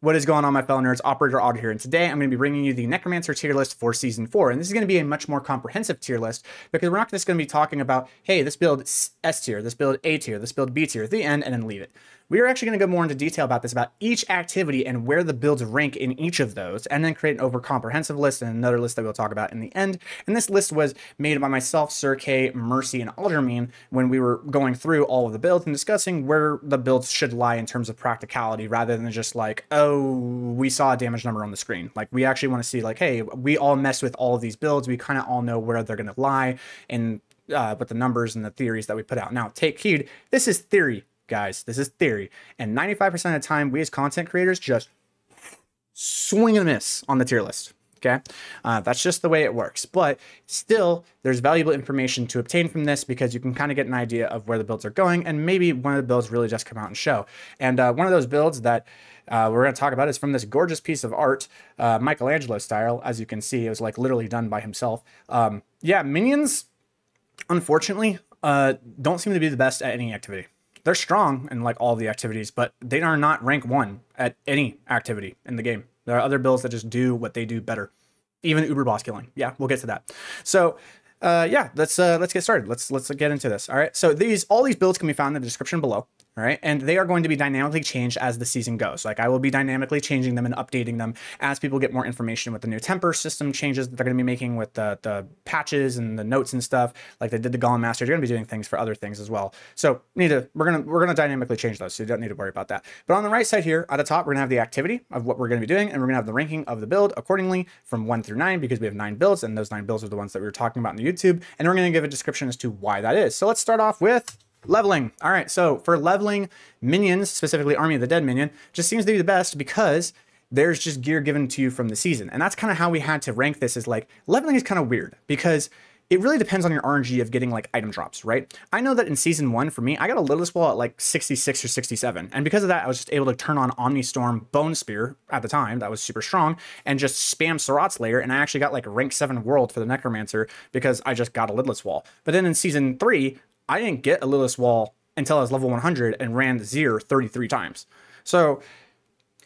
What is going on, my fellow nerds? Operator Odd here, and today I'm going to be bringing you the Necromancer tier list for Season 4, and this is going to be a much more comprehensive tier list, because we're not just going to be talking about, hey, this build S tier, this build A tier, this build B tier at the end, and then leave it. We are actually going to go more into detail about this, about each activity and where the builds rank in each of those, and then create an over-comprehensive list and another list that we'll talk about in the end. And this list was made by myself, Sir K, Mercy, and Aldermene when we were going through all of the builds and discussing where the builds should lie in terms of practicality, rather than just like, oh, we saw a damage number on the screen. Like, we actually want to see, like, hey, we all mess with all of these builds. We kind of all know where they're going to lie and with the numbers and the theories that we put out. Now, take heed, this is theory, guys. This is theory. And 95% of the time, we as content creators just swing and miss on the tier list. Okay, that's just the way it works. But still, there's valuable information to obtain from this, because you can kind of get an idea of where the builds are going, and maybe one of the builds really just come out and show. And one of those builds that we're going to talk about is from this gorgeous piece of art, Michelangelo style. As you can see, it was like literally done by himself. Yeah, minions, unfortunately, don't seem to be the best at any activity. They're strong in like all the activities, but they are not rank 1 at any activity in the game. There are other builds that just do what they do better. Even Uber boss killing. Yeah, we'll get to that. So yeah, let's get started. Let's get into this. All right. So all these builds can be found in the description below. All right, and they are going to be dynamically changed as the season goes. Like, I will be dynamically changing them and updating them as people get more information with the new temper system changes that they're going to be making with the patches and the notes and stuff. Like they did the Golem Master, you're going to be doing things for other things as well. So we're gonna dynamically change those, so you don't need to worry about that. But on the right side here at the top, we're gonna have the activity of what we're going to be doing, and we're gonna have the ranking of the build accordingly from 1 through 9, because we have 9 builds, and those 9 builds are the ones that we were talking about in the YouTube. And we're going to give a description as to why that is. So let's start off with leveling. All right, so for leveling, minions, specifically Army of the Dead minion, just seems to be the best because there's just gear given to you from the season. And that's kind of how we had to rank this, is like, leveling is kind of weird because it really depends on your RNG of getting like item drops, right? I know that in season 1, for me, I got a Lilith Wall at like 66 or 67. And because of that, I was just able to turn on Omnistorm Bone Spear at the time. That was super strong, and just spam Sarat's Lair. And I actually got like rank 7 world for the Necromancer because I just got a Lidless Wall. But then in season 3, I didn't get a Lilith Wall until I was level 100 and ran Zir 33 times. So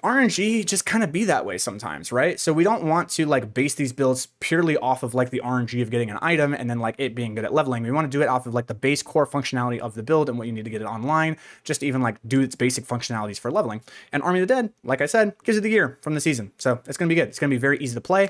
RNG just kind of be that way sometimes, right? So we don't want to like base these builds purely off of like the RNG of getting an item and then like it being good at leveling. We want to do it off of like the base core functionality of the build and what you need to get it online, just to even like do its basic functionalities for leveling. And Army of the Dead, like I said, gives you the gear from the season. So it's going to be good. It's going to be very easy to play.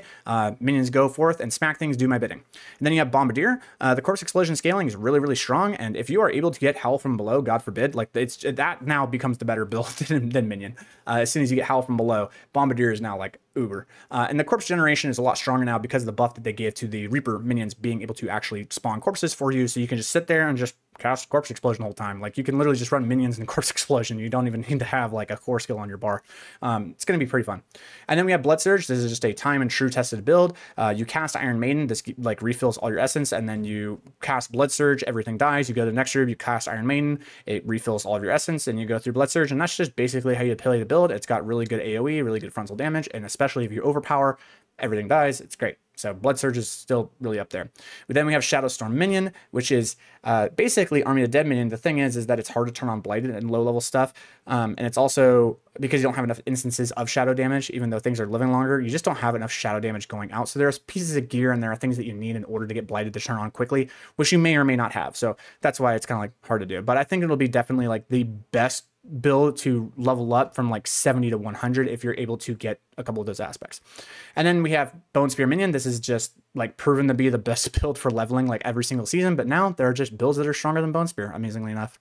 Minions go forth and smack things, do my bidding. And then you have Bombardier. The Corpse Explosion scaling is really, really strong. And if you are able to get Hell from below, God forbid, like that now becomes the better build than Minion. As soon as you get Hell from below, Bombardier is now like uber. And the corpse generation is a lot stronger now because of the buff that they gave to the Reaper minions being able to actually spawn corpses for you. So you can just sit there and just cast Corpse Explosion the whole time. Like, you can literally just run minions and Corpse Explosion. You don't even need to have like a core skill on your bar. It's going to be pretty fun. And then we have Blood Surge. This is just a time and true tested build. You cast Iron Maiden. This like refills all your essence, and then you cast Blood Surge. Everything dies. You go to the next room. You cast Iron Maiden. It refills all of your essence, and you go through Blood Surge. And that's just basically how you play the build. It's got really good AoE, really good frontal damage, and especially if you overpower, everything dies. It's great. So Blood Surge is still really up there. But then we have Shadow Storm Minion, which is basically Army of the Dead Minion. The thing is that it's hard to turn on Blighted and low-level stuff. And it's also, because you don't have enough instances of shadow damage, even though things are living longer, you just don't have enough shadow damage going out. So there's pieces of gear and there are things that you need in order to get Blighted to turn on quickly, which you may or may not have. So that's why it's kind of like hard to do. But I think it'll be definitely like the best build to level up from like 70 to 100 if you're able to get a couple of those aspects. And then we have Bone Spear Minion. This is just like proven to be the best build for leveling like every single season, but now there are just builds that are stronger than Bone Spear, amazingly enough.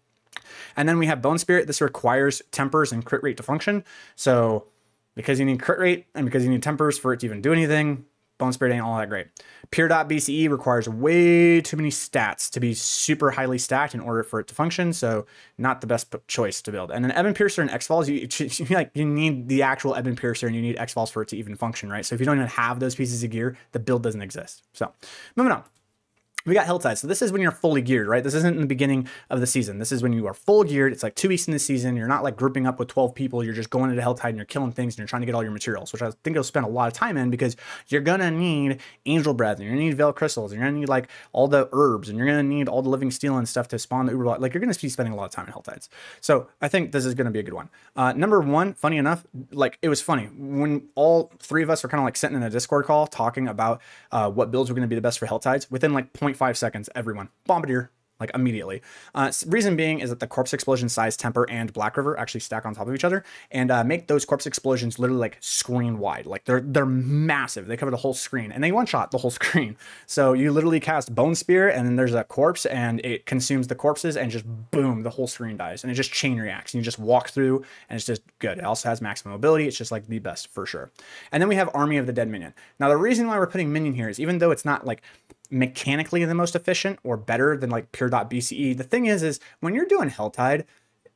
And then we have Bone Spirit. This requires tempers and crit rate to function. So because you need crit rate and because you need tempers for it to even do anything, Bone Spirit ain't all that great. Pure.BCE requires way too many stats to be super highly stacked in order for it to function, so not the best choice to build. And then Ebon Piercer and X-Falls, you need the actual Ebon Piercer and you need X-Falls for it to even function, right? So if you don't even have those pieces of gear, the build doesn't exist. So moving on. we got HellTide. So this is when you're fully geared, right? This isn't in the beginning of the season. This is when you are full geared. It's like 2 weeks in the season. You're not like grouping up with 12 people. You're just going into HellTide and you're killing things and you're trying to get all your materials, which I think you'll spend a lot of time in because you're going to need Angel Breath and you're going to need Veil Crystals and you're going to need like all the herbs and you're going to need all the Living Steel and stuff to spawn the Uber. Like you're going to be spending a lot of time in HellTides. So I think this is going to be a good one. Number one, funny enough, like it was funny when all 3 of us were kind of like sitting in a Discord call talking about what builds were going to be the best for HellTides. Within like 0.5 seconds, everyone Bombardier, like immediately. Reason being is that the corpse explosion, size, temper, and Black River actually stack on top of each other and make those corpse explosions literally like screen wide. Like they're massive. They cover the whole screen and they one shot the whole screen. So you literally cast Bone Spear and then there's a corpse and it consumes the corpses and just boom, the whole screen dies and it just chain reacts and you just walk through and it's just good. It also has maximum mobility. It's just like the best for sure. And then we have Army of the Dead minion. Now the reason why we're putting minion here is even though it's not like mechanically the most efficient or better than like pure.bce. The thing is when you're doing HellTide,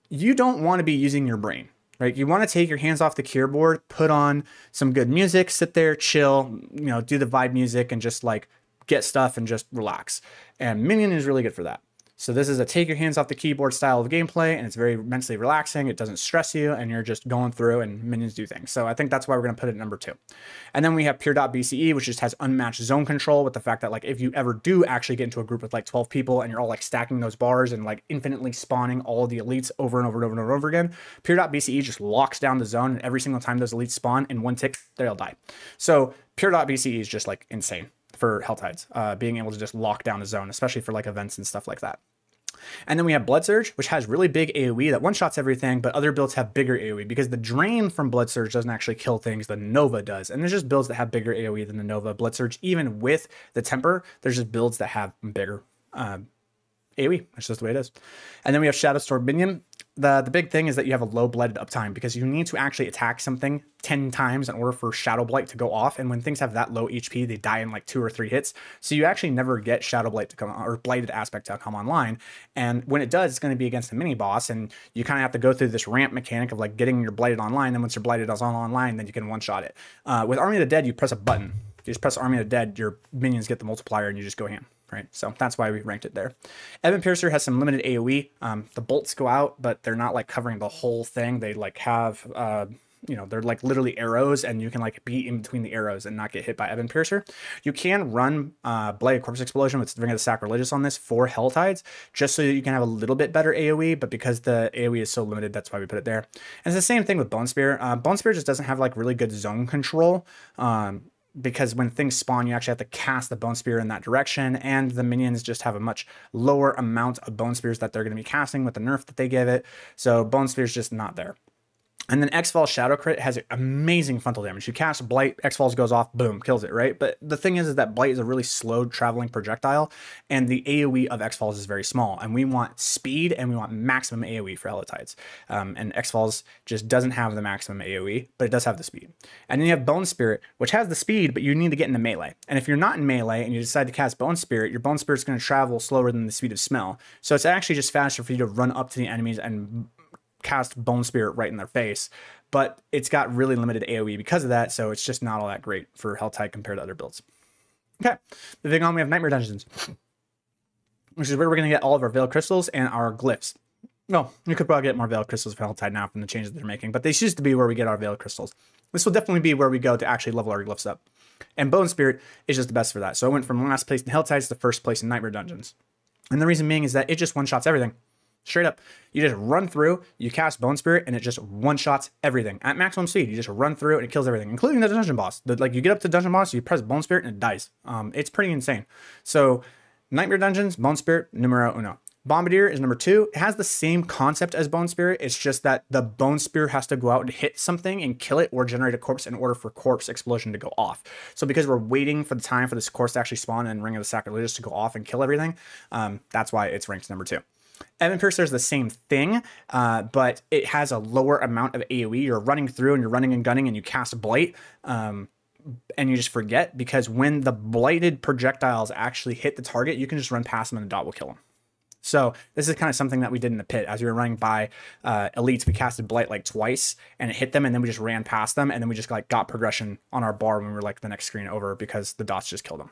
you don't want to be using your brain, right? You want to take your hands off the keyboard, put on some good music, sit there, chill, you know, do the vibe music and just like get stuff and just relax. And Minion is really good for that. So this is a take your hands off the keyboard style of gameplay, and it's very mentally relaxing. It doesn't stress you, and you're just going through, and minions do things. So I think that's why we're going to put it at number 2. And then we have pure.bce, which just has unmatched zone control with the fact that like if you ever do actually get into a group with like 12 people and you're all like stacking those bars and like infinitely spawning all of the elites over and over and over and over again, pure.bce just locks down the zone, and every single time those elites spawn in one tick, they'll die. So pure.bce is just like insane for HellTides, being able to just lock down the zone, especially for like events and stuff like that. And then we have Blood Surge, which has really big AoE that one-shots everything, but other builds have bigger AoE because the drain from Blood Surge doesn't actually kill things, the Nova does. And there's just builds that have bigger AoE than the Nova. Blood Surge, even with the temper, there's just builds that have bigger AoE. That's just the way it is. And then we have Shadow Storm Minion. The big thing is that you have a low blighted uptime because you need to actually attack something 10 times in order for Shadow Blight to go off. And when things have that low HP, they die in like 2 or 3 hits. So you actually never get Shadow Blight to come on, or Blighted Aspect to come online. And when it does, it's going to be against the mini boss. And you kind of have to go through this ramp mechanic of like getting your Blighted online. And once your Blighted is online, then you can one-shot it. With Army of the Dead, you press a button. You just press Army of the Dead, your minions get the multiplier, and you just go ham. Right, so that's why we ranked it there. Evan Piercer has some limited AoE. The bolts go out, but they're not like covering the whole thing. They like have, you know, they're like literally arrows, and you can like be in between the arrows and not get hit by Evan Piercer. You can run Blade Corpse Explosion with Ring of the Sacrilegious on this for HellTides, just so that you can have a little bit better AoE, but because the AoE is so limited, that's why we put it there. And it's the same thing with Bone Spear. Bone Spear just doesn't have like really good zone control. Because when things spawn, you actually have to cast the Bone Spear in that direction, and the minions just have a much lower amount of Bone Spears that they're going to be casting with the nerf that they give it. So Bone Spear is just not there. And then X-Falls Shadow Crit has amazing frontal damage. You cast Blight, X-Falls goes off, boom, kills it, right? But the thing is that Blight is a really slow traveling projectile, and the AoE of X-Falls is very small. And we want speed, and we want maximum AoE for HellTides. And X-Falls just doesn't have the maximum AoE, but it does have the speed. And then you have Bone Spirit, which has the speed, but you need to get into melee. And if you're not in melee, and you decide to cast Bone Spirit, your Bone Spirit's going to travel slower than the speed of smell. So it's actually just faster for you to run up to the enemies and cast Bone Spirit right in their face, but it's got really limited AoE because of that, so it's just not all that great for HellTide compared to other builds. Okay, moving on, we have Nightmare Dungeons, which is where we're going to get all of our Veil Crystals and our Glyphs. Well, you could probably get more Veil Crystals for HellTide now from the changes they're making, but this used to be where we get our Veil Crystals. This will definitely be where we go to actually level our Glyphs up. And Bone Spirit is just the best for that. So I went from last place in HellTides to first place in Nightmare Dungeons. And the reason being is that it just one-shots everything. Straight up, you just run through, you cast Bone Spirit, and it just one-shots everything. At maximum speed, you just run through and it kills everything, including the dungeon boss. Like, you get up to dungeon boss, you press Bone Spirit, and it dies. It's pretty insane. So, Nightmare Dungeons, Bone Spirit, numero uno. Bombardier is number 2. It has the same concept as Bone Spirit. It's just that the Bone Spear has to go out and hit something and kill it or generate a corpse in order for Corpse Explosion to go off. So because we're waiting for the time for this corpse to actually spawn and Ring of the Sacrilegious to go off and kill everything, that's why it's ranked number 2. Evan Piercer is the same thing, but it has a lower amount of AoE. You're running through and you're running and gunning and you cast Blight, and you just forget, because when the blighted projectiles actually hit the target, you can just run past them and the dot will kill them. So this is kind of something that we did in the pit. As we were running by elites, we casted Blight like twice and it hit them, and then we just ran past them, and then we just like got progression on our bar when we were like the next screen over because the dots just killed them.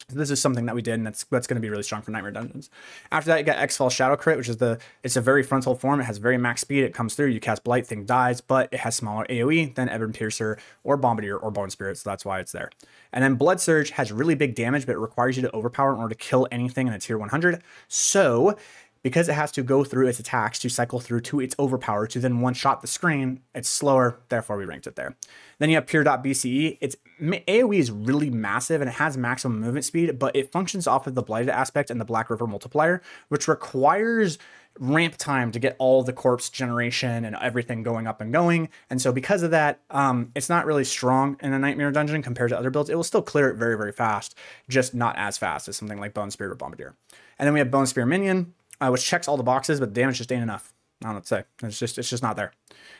So this is something that we did, and that's going to be really strong for Nightmare Dungeons. After that, you got Exfall Shadow Crit, which is it's a very frontal form. It has very max speed. It comes through, you cast Blight, thing dies, but it has smaller AoE than Ebon Piercer or Bombardier or Bone Spirit, so that's why it's there. And then Blood Surge has really big damage, but it requires you to overpower in order to kill anything in a tier 100. So because it has to go through its attacks to cycle through to its overpower to then one-shot the screen, it's slower, therefore we ranked it there. Then you have Pure.BCE. Its AoE is really massive and it has maximum movement speed, but it functions off of the Blighted aspect and the Black River multiplier, which requires ramp time to get all the corpse generation and everything going up and going. And so because of that, it's not really strong in a Nightmare Dungeon compared to other builds. It will still clear it very, very fast, just not as fast as something like Bone Spirit or Bombardier. And then we have Bone Spear Minion, which checks all the boxes, but the damage just ain't enough. I don't know what to say. It's just not there.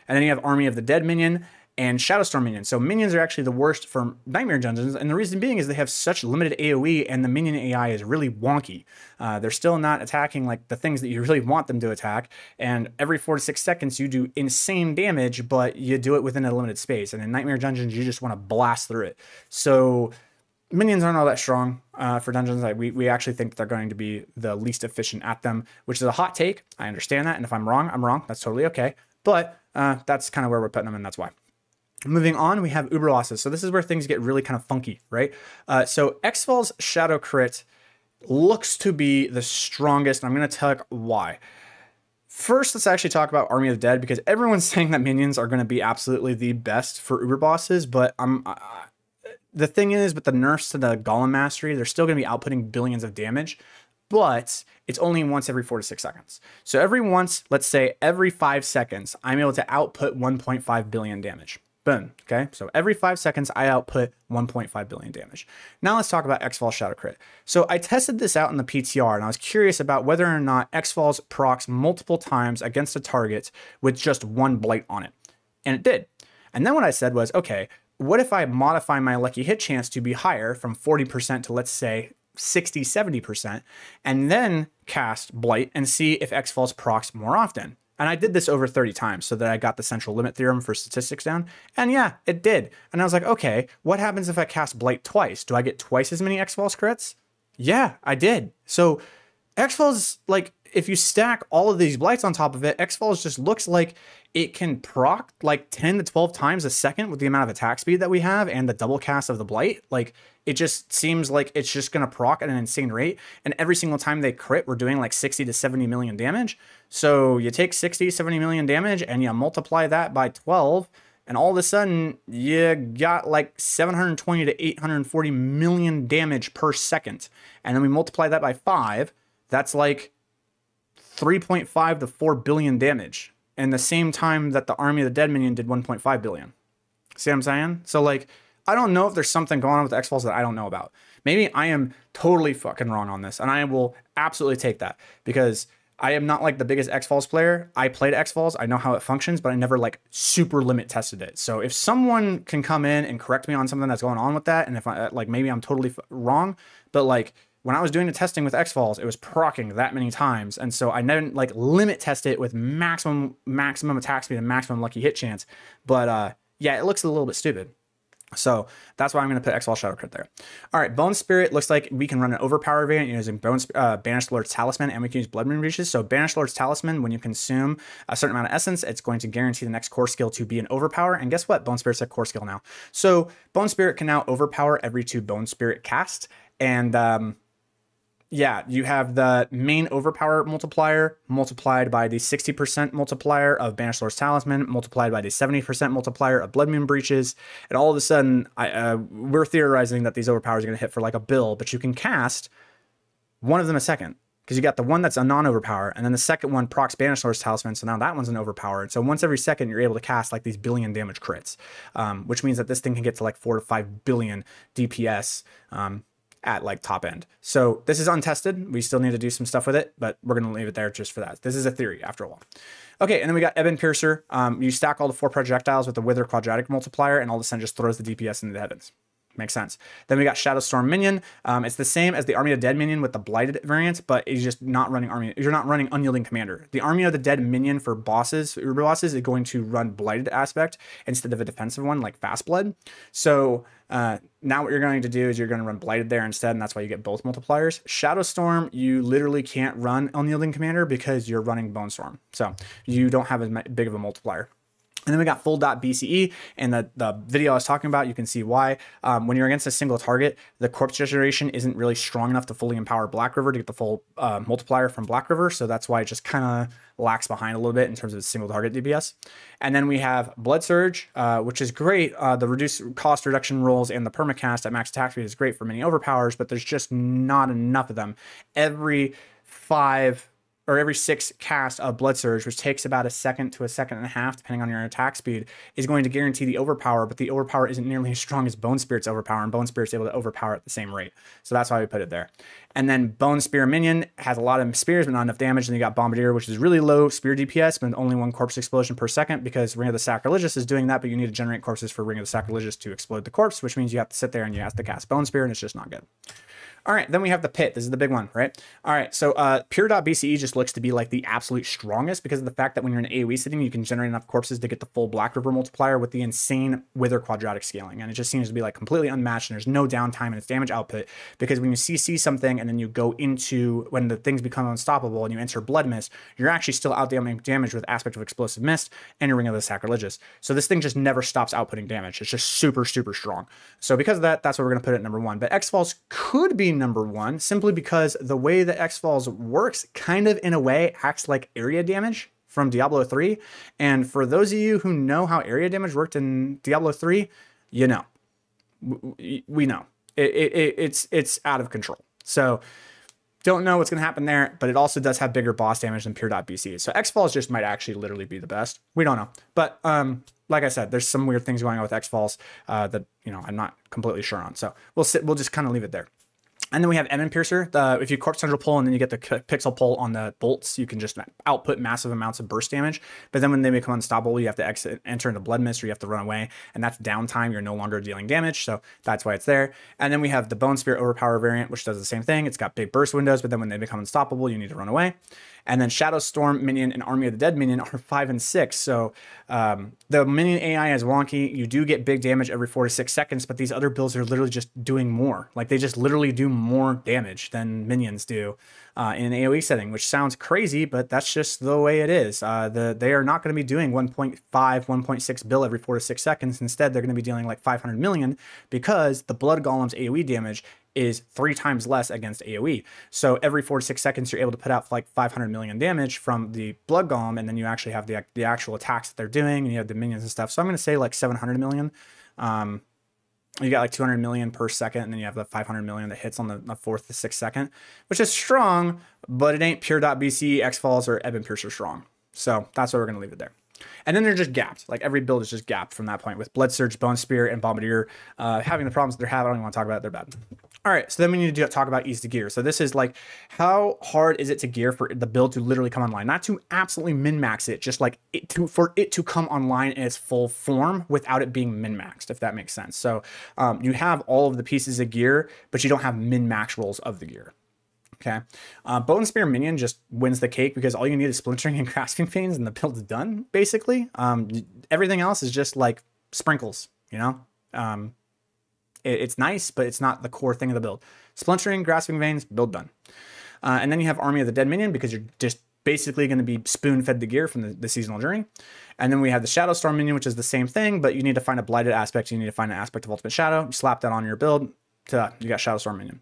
And then you have Army of the Dead Minion and Shadowstorm Minion. So minions are actually the worst for Nightmare Dungeons, and the reason being is they have such limited AoE, and the minion AI is really wonky. They're still not attacking like the things that you really want them to attack, and every 4 to 6 seconds you do insane damage, but you do it within a limited space. And in Nightmare Dungeons, you just want to blast through it. So minions aren't all that strong for dungeons. We actually think they're going to be the least efficient at them, which is a hot take. I understand that, and if I'm wrong, I'm wrong. That's totally okay. But that's kind of where we're putting them, and that's why. Moving on, we have Uber Losses. So this is where things get really kind of funky, right? So Exfall's Shadow Crit looks to be the strongest, and I'm going to tell you why. First, let's actually talk about Army of the Dead, because everyone's saying that minions are going to be absolutely the best for Uber bosses, but the thing is, with the nerfs to the Golem Mastery, they're still going to be outputting billions of damage, but it's only once every 4 to 6 seconds. So let's say every 5 seconds, I'm able to output 1.5 billion damage. Boom. Okay. So every 5 seconds, I output 1.5 billion damage. Now let's talk about Exfall Shadow Crit. So I tested this out in the PTR, and I was curious about whether or not Exfall's procs multiple times against a target with just one blight on it. And it did. And then what I said was, okay, what if I modify my lucky hit chance to be higher from 40% to, let's say, 60, 70%, and then cast Blight and see if Exfall's procs more often? And I did this over 30 times so that I got the central limit theorem for statistics down. And yeah, it did. And I was like, okay, what happens if I cast Blight twice? Do I get twice as many Exfall's crits? Yeah, I did. So Exfall's, like, if you stack all of these Blights on top of it, Exfall's just looks like it can proc like 10 to 12 times a second with the amount of attack speed that we have and the double cast of the Blight. Like, it just seems like it's just going to proc at an insane rate. And every single time they crit, we're doing like 60 to 70 million damage. So you take 60, 70 million damage and you multiply that by 12, and all of a sudden you got like 720 to 840 million damage per second. And then we multiply that by 5. That's like 3.5 to 4 billion damage. And the same time that the Army of the Dead minion did 1.5 billion. See what I'm saying? So like, I don't know if there's something going on with Exfalls that I don't know about. Maybe I am totally fucking wrong on this, and I will absolutely take that, because I am not like the biggest Exfalls player. I played Exfalls, I know how it functions, but I never like super limit tested it. So if someone can come in and correct me on something that's going on with that, and if I like, maybe I'm totally wrong, but like, when I was doing the testing with Exfalls, it was proccing that many times. And so I never like limit test it with maximum attack speed and maximum lucky hit chance. But yeah, it looks a little bit stupid. So that's why I'm going to put Exfall Shadow Crit there. All right, Bone Spirit looks like we can run an overpower variant using Banished Lord's Talisman, and we can use Blood Moon Breaches. So Banished Lord's Talisman, when you consume a certain amount of essence, it's going to guarantee the next core skill to be an overpower. And guess what? Bone Spirit's a core skill now. So Bone Spirit can now overpower every 2 Bone Spirit cast. And yeah, you have the main overpower multiplier multiplied by the 60% multiplier of Banished Lord's Talisman, multiplied by the 70% multiplier of Blood Moon Breaches. And all of a sudden, we're theorizing that these overpowers are going to hit for like a bill, but you can cast one of them a second, because you got the one that's a non-overpower, and then the second one procs Banished Lord's Talisman, so now that one's an overpower. And so once every second, you're able to cast like these billion damage crits, which means that this thing can get to like 4 to 5 billion DPS. At like top end. So this is untested. We still need to do some stuff with it, but we're going to leave it there just for that. This is a theory after all. Okay, and then we got Ebon Piercer. You stack all the 4 projectiles with the Wither quadratic multiplier, and all of a sudden just throws the DPS into the heavens. Makes sense. Then we got Shadowstorm Minion. It's the same as the Army of the Dead minion with the Blighted variant, but you're just not running Army. You're not running Unyielding Commander. The Army of the Dead minion for bosses, Uber bosses, is going to run Blighted aspect instead of a defensive one like Fast Blood. So now what you're going to do is you're going to run Blighted there instead, and that's why you get both multipliers. Shadowstorm, you literally can't run Unyielding Commander because you're running Bone Storm, so you don't have as big of a multiplier. And then we got full.bce, and the video I was talking about, you can see why. When you're against a single target, the corpse generation isn't really strong enough to fully empower Black River to get the full multiplier from Black River, so that's why it just kind of lags behind a little bit in terms of single target DPS. And then we have Blood Surge, which is great. The reduced cost reduction rolls and the permacast at max attack speed is great for many overpowers, but there's just not enough of them. Every 6 cast of Blood Surge, which takes about a second to a second and a half, depending on your attack speed, is going to guarantee the overpower, but the overpower isn't nearly as strong as Bone Spirit's overpower, and Bone Spirit's able to overpower at the same rate. So that's why we put it there. And then Bone Spear Minion has a lot of spears, but not enough damage. And you got Bombardier, which is really low spear DPS, but only 1 corpse explosion per second, because Ring of the Sacrilegious is doing that, but you need to generate corpses for Ring of the Sacrilegious to explode the corpse, which means you have to sit there and you have to cast Bone Spear, and it's just not good. All right, then we have the Pit. This is the big one, right? All right, so pure.bce just looks to be like the absolute strongest because of the fact that when you're in AoE sitting, you can generate enough corpses to get the full Black River multiplier with the insane Wither quadratic scaling. And it just seems to be like completely unmatched, and there's no downtime in its damage output, because when you CC something and then you go into, when the things become unstoppable and you enter Blood Mist, you're actually still outdoing damage with Aspect of Explosive Mist and your Ring of the Sacrilegious. So this thing just never stops outputting damage. It's just super, super strong. So because of that, that's what we're going to put at number 1. But X-Falls could be number 1 simply because the way that X-Falls works kind of in a way acts like area damage from Diablo 3. And for those of you who know how area damage worked in Diablo 3, you know, we know it's out of control. So don't know what's going to happen there, but it also does have bigger boss damage than pure.bc. So X-Falls just might actually literally be the best. We don't know. But like I said, there's some weird things going on with X-Falls that, you know, I'm not completely sure on. So we'll just kind of leave it there. And then we have Ebon Piercer. If you Corpse Tendril pull and then you get the pixel pull on the bolts, you can just output massive amounts of burst damage. But then when they become unstoppable, you have to enter into Blood Mist, or you have to run away. And that's downtime. You're no longer dealing damage. So that's why it's there. And then we have the Bone Spirit Overpower variant, which does the same thing. It's got big burst windows, but then when they become unstoppable, you need to run away. And then Shadowstorm Minion and Army of the Dead Minion are 5 and 6. So the Minion AI is wonky. You do get big damage every 4 to 6 seconds, but these other builds are literally just doing more. Like, they just literally do more damage than minions do in an AoE setting, which sounds crazy, but that's just the way it is. They are not going to be doing 1.5, 1.6 bill every 4 to 6 seconds. Instead, they're going to be dealing like 500 million because the Blood Golem's AoE damage is 3 times less against AoE. So every 4 to 6 seconds, you're able to put out like 500 million damage from the Blood Golem, and then you actually have the actual attacks that they're doing, and you have the minions and stuff. So I'm going to say like 700 million. You got like 200 million per second, and then you have the 500 million that hits on the 4th to 6th second, which is strong, but it ain't pure.bc, X-Falls, or Ebon Piercer strong. So that's why we're going to leave it there. And then they're just gapped. Like, every build is just gapped from that point, with Blood Surge, Bone Spear, and Bombardier having the problems that they're having. I don't even want to talk about it. They're bad. All right, so then we need to talk about ease to gear. So this is like, how hard is it to gear for the build to literally come online? Not to absolutely min-max it, just like for it to come online in its full form without it being min-maxed, if that makes sense. So you have all of the pieces of gear, but you don't have min-max rolls of the gear. Okay, Bone Spear Minion just wins the cake because all you need is Splintering and Grasping Veins and the build's done, basically. Everything else is just like sprinkles, you know? It's nice, but it's not the core thing of the build. Splintering, Grasping Veins, build done. And then you have Army of the Dead Minion because you're just basically going to be spoon-fed the gear from the seasonal journey. And then we have the Shadowstorm Minion, which is the same thing, but you need to find a Blighted aspect. You need to find an aspect of Ultimate Shadow. You slap that on your build. You got Shadowstorm Minion.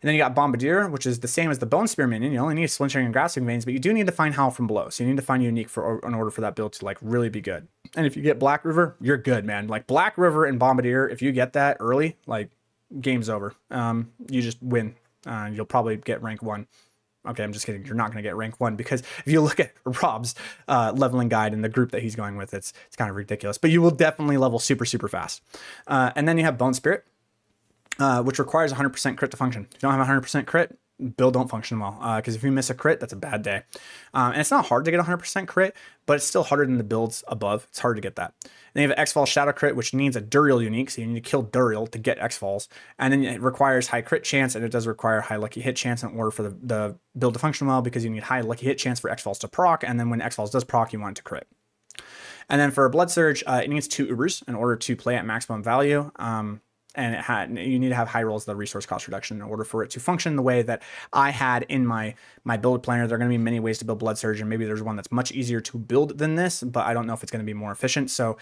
And then you got Bombardier, which is the same as the Bone Spear Minion. You only need Splintering and Grasping Veins, but you do need to find Howl from Below. So you need to find Unique in order for that build to like really be good. And if you get Black River, you're good, man. Like, Black River and Bombardier, if you get that early, like, game's over. You just win. You'll probably get rank 1. Okay, I'm just kidding. You're not going to get rank 1 because if you look at Rob's leveling guide and the group that he's going with, it's kind of ridiculous. But you will definitely level super, super fast. And then you have Bone Spirit, which requires 100% crit to function. If you don't have 100% crit, build don't function well, because if you miss a crit, that's a bad day. And it's not hard to get 100% crit, but it's still harder than the builds above. It's hard to get that. Then you have X-Fall Shadow Crit, which needs a Duriel unique, so you need to kill Duriel to get X-Falls. And then it requires high crit chance, and it does require high lucky hit chance in order for the build to function well, because you need high lucky hit chance for X-Falls to proc, and then when X-Falls does proc, you want it to crit. And then for Blood Surge, it needs 2 Ubers in order to play at maximum value. And you need to have high rolls of the resource cost reduction in order for it to function the way that I had in my build planner. There are going to be many ways to build Blood Surge, and maybe there's one that's much easier to build than this, but I don't know if it's going to be more efficient. So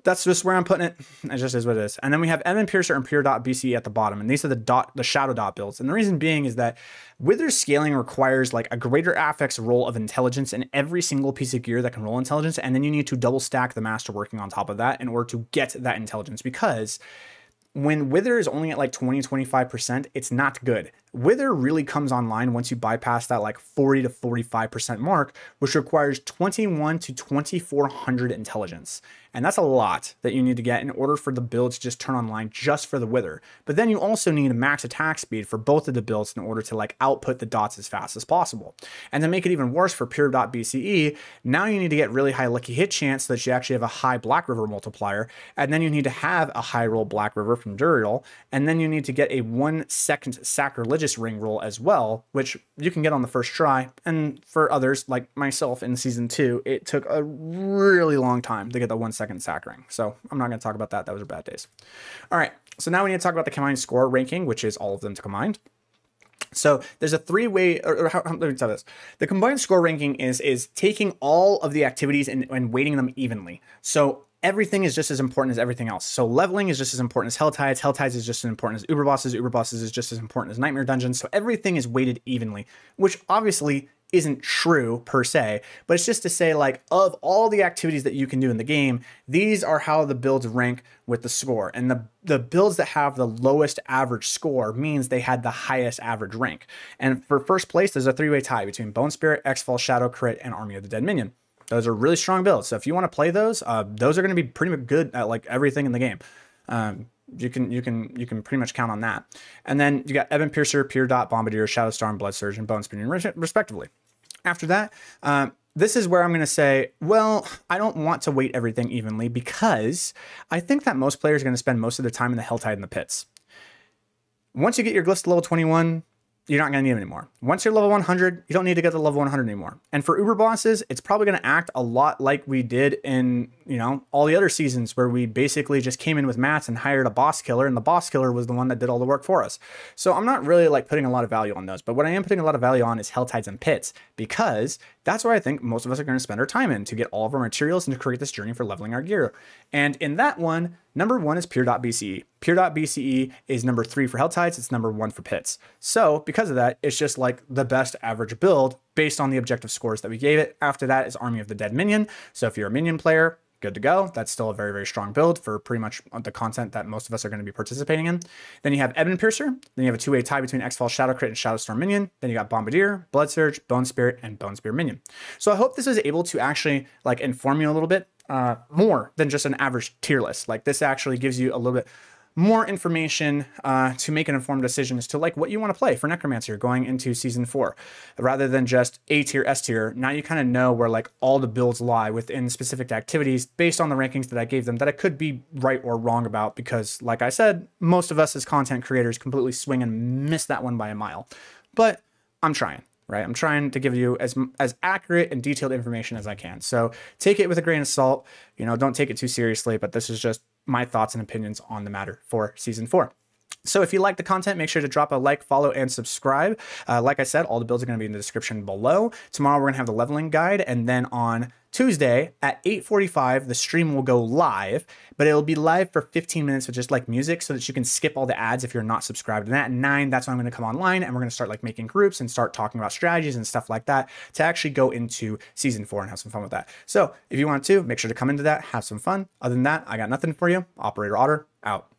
that's just where I'm putting it. It just is what it is. And then we have Evan Piercer and Pure.BCE at the bottom, and these are the shadow dot builds. And the reason being is that Wither scaling requires like a greater affix roll of intelligence in every single piece of gear that can roll intelligence, and then you need to double stack the master working on top of that in order to get that intelligence, because when Wither is only at like 20-25%, it's not good. Wither really comes online once you bypass that like 40 to 45% mark, which requires 21 to 2400 intelligence. And that's a lot that you need to get in order for the build to just turn online just for the Wither. But then you also need a max attack speed for both of the builds in order to like output the dots as fast as possible. And to make it even worse for Pure.BCE, now you need to get really high lucky hit chance so that you actually have a high Black River multiplier. And then you need to have a high roll Black River from Duriel. And then you need to get a 1 second sacrilegious ring roll as well, which you can get on the first try. And for others like myself in season 2, it took a really long time to get the 1 second sack ring. So I'm not going to talk about that. Those are bad days. All right. So now we need to talk about the combined score ranking, which is all of them combined. So there's a 3-way, let me tell this. The combined score ranking is taking all of the activities and weighting them evenly. So everything is just as important as everything else. So leveling is just as important as HellTides. HellTides is just as important as Uber Bosses. Uber Bosses is just as important as Nightmare Dungeons. So everything is weighted evenly, which obviously isn't true per se, but it's just to say, like, of all the activities that you can do in the game, these are how the builds rank with the score. And the builds that have the lowest average score means they had the highest average rank. And for first place, there's a 3-way tie between Bone Spirit, X-Fall, Shadow Crit, and Army of the Dead Minion. Those are really strong builds. So if you want to play those are going to be pretty good at like everything in the game. You can pretty much count on that. And then you got Evan Piercer, Pure Dot, Bombardier, Shadowstorm, Blood Surge, and Bone Spinning respectively. After that, this is where I'm going to say, well, I don't want to weight everything evenly, because I think that most players are going to spend most of their time in the HellTide and the Pits. Once you get your glyphs to level 21, you're not going to need them anymore. Once you're level 100, you don't need to get to level 100 anymore. And for Uber Bosses, it's probably going to act a lot like we did in, all the other seasons, where we basically just came in with mats and hired a boss killer, and the boss killer was the one that did all the work for us. So I'm not really like putting a lot of value on those, but what I am putting a lot of value on is HellTides and Pits, because that's where I think most of us are going to spend our time in to get all of our materials and to create this journey for leveling our gear. And in that one, number 1 is Pure.BCE. Pure.BCE is number 3 for HellTides. It's number 1 for Pits. So because of that, it's just like the best average build based on the objective scores that we gave it. After that is Army of the Dead Minion. So if you're a minion player, good to go. That's still a very, very strong build for pretty much the content that most of us are going to be participating in. Then you have Evan Piercer. Then you have a 2-way tie between X-Fall, Shadow Crit, and Shadowstorm Minion. Then you got Bombardier, Blood Surge, Bone Spirit, and Bone Spear Minion. So I hope this is able to actually like inform you a little bit more than just an average tier list. Like this actually gives you a little bit more information to make an informed decision as to like what you want to play for Necromancer going into season 4, rather than just A tier, S tier. Now you kind of know where like all the builds lie within specific activities based on the rankings that I gave them, that I could be right or wrong about, because like I said, most of us as content creators completely swing and miss that one by a mile. But I'm trying. Right? I'm trying to give you as accurate and detailed information as I can. So take it with a grain of salt, don't take it too seriously, but this is just my thoughts and opinions on the matter for season 4. So if you like the content, make sure to drop a like, follow, and subscribe. Like I said, all the builds are going to be in the description below. Tomorrow we're going to have the leveling guide, and then on Tuesday at 8:45, the stream will go live, but it'll be live for 15 minutes with just like music so that you can skip all the ads if you're not subscribed. And at 9, that's when I'm going to come online, and we're going to start like making groups and start talking about strategies and stuff like that to actually go into season 4 and have some fun with that. So if you want to, make sure to come into that, have some fun. Other than that, I got nothing for you. Operator Otter out.